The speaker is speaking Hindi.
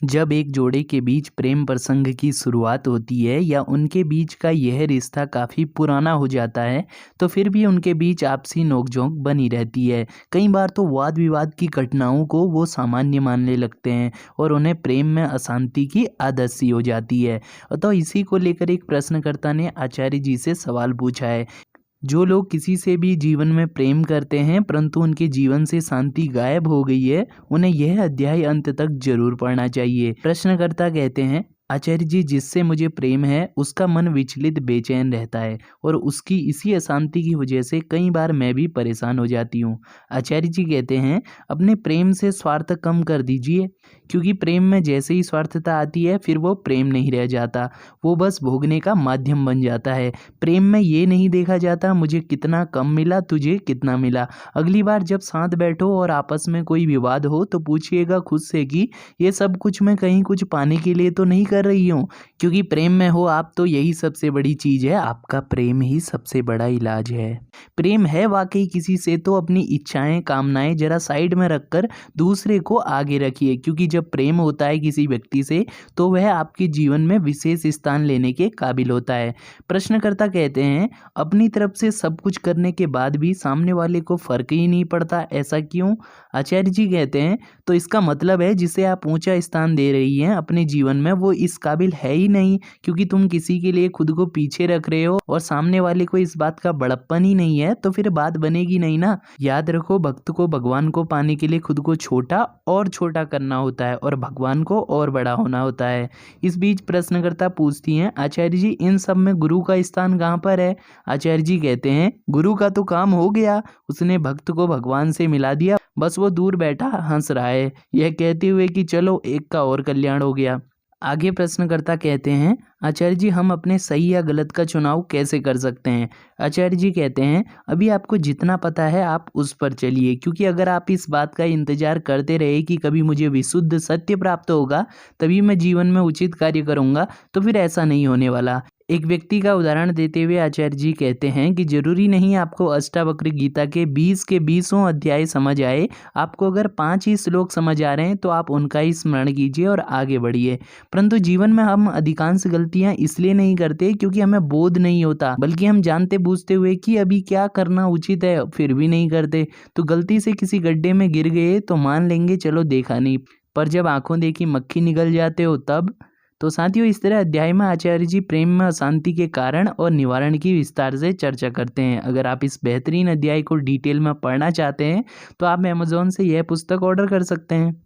जब एक जोड़े के बीच प्रेम प्रसंग की शुरुआत होती है या उनके बीच का यह रिश्ता काफ़ी पुराना हो जाता है, तो फिर भी उनके बीच आपसी नोक-झोंक बनी रहती है। कई बार तो वाद-विवाद की घटनाओं को वो सामान्य मानने लगते हैं और उन्हें प्रेम में अशांति की आदत सी हो जाती है। तो इसी को लेकर एक प्रश्नकर्ता ने आचार्य जी से सवाल पूछा है, जो लोग किसी से भी जीवन में प्रेम करते हैं परंतु उनके जीवन से शांति गायब हो गई है, उन्हें यह अध्याय अंत तक जरूर पढ़ना चाहिए। प्रश्नकर्ता कहते हैं, आचार्य जी, जिससे मुझे प्रेम है उसका मन विचलित बेचैन रहता है और उसकी इसी अशांति की वजह से कई बार मैं भी परेशान हो जाती हूँ। आचार्य जी कहते हैं, अपने प्रेम से स्वार्थ कम कर दीजिए, क्योंकि प्रेम में जैसे ही स्वार्थता आती है फिर वो प्रेम नहीं रह जाता, वो बस भोगने का माध्यम बन जाता है। प्रेम में ये नहीं देखा जाता मुझे कितना कम मिला, तुझे कितना मिला। अगली बार जब साथ बैठो और आपस में कोई विवाद हो तो पूछिएगा खुद से कि ये सब कुछ मैं कहीं कुछ पाने के लिए तो नहीं कर रही हूँ। क्योंकि प्रेम में हो आप तो यही सबसे बड़ी चीज़ है, आपका प्रेम ही सबसे बड़ा इलाज है। प्रेम है वाकई किसी से तो अपनी इच्छाएं कामनाएं जरा साइड में रखकर दूसरे को आगे रखिए, क्योंकि जब प्रेम होता है किसी व्यक्ति से तो वह आपके जीवन में विशेष स्थान लेने के काबिल होता है। प्रश्नकर्ता कहते हैं, अपनी तरफ से सब कुछ करने के बाद भी सामने वाले को फर्क ही नहीं पड़ता, ऐसा क्यों? आचार्य जी कहते हैं, तो इसका मतलब है जिसे आप ऊंचा स्थान दे रही हैं अपने जीवन में वो इस काबिल है ही नहीं, क्योंकि तुम किसी के लिए खुद को पीछे रख रहे हो और सामने वाले को इस बात का बड़प्पन ही नहीं है, तो फिर बात बनेगी नहीं ना। याद रखो, भक्त को भगवान को पाने के लिए खुद को छोटा और छोटा करना होता है और भगवान को और बड़ा होना होता है। इस बीच प्रश्नकर्ता पूछती हैं, आचार्य जी, इन सब में गुरु का स्थान कहाँ पर है? आचार्य जी कहते हैं, गुरु का तो काम हो गया, उसने भक्त को भगवान से मिला दिया, बस वो दूर बैठा हंस रहा है, यह कहते हुए कि चलो एक का और कल्याण हो गया। आगे प्रश्नकर्ता कहते हैं, आचार्य जी, हम अपने सही या गलत का चुनाव कैसे कर सकते हैं? आचार्य जी कहते हैं, अभी आपको जितना पता है आप उस पर चलिए, क्योंकि अगर आप इस बात का इंतजार करते रहे कि कभी मुझे विशुद्ध सत्य प्राप्त होगा तभी मैं जीवन में उचित कार्य करूंगा, तो फिर ऐसा नहीं होने वाला। एक व्यक्ति का उदाहरण देते हुए आचार्य जी कहते हैं कि जरूरी नहीं आपको अष्टावक्र गीता के 20 के 20वां अध्याय समझ आए, आपको अगर 5 ही श्लोक समझ आ रहे हैं तो आप उनका ही स्मरण कीजिए और आगे बढ़िए। परंतु जीवन में हम अधिकांश गलतियां इसलिए नहीं करते क्योंकि हमें बोध नहीं होता, बल्कि हम जानते बूझते हुए कि अभी क्या करना उचित है फिर भी नहीं करते। तो गलती से किसी गड्ढे में गिर गए तो मान लेंगे चलो देखा नहीं, पर जब आंखों देखी मक्खी निगल जाते हो तब। तो साथियों, इस तरह अध्याय में आचार्य जी प्रेम में अशांति के कारण और निवारण की विस्तार से चर्चा करते हैं। अगर आप इस बेहतरीन अध्याय को डिटेल में पढ़ना चाहते हैं तो आप अमेज़न से यह पुस्तक ऑर्डर कर सकते हैं।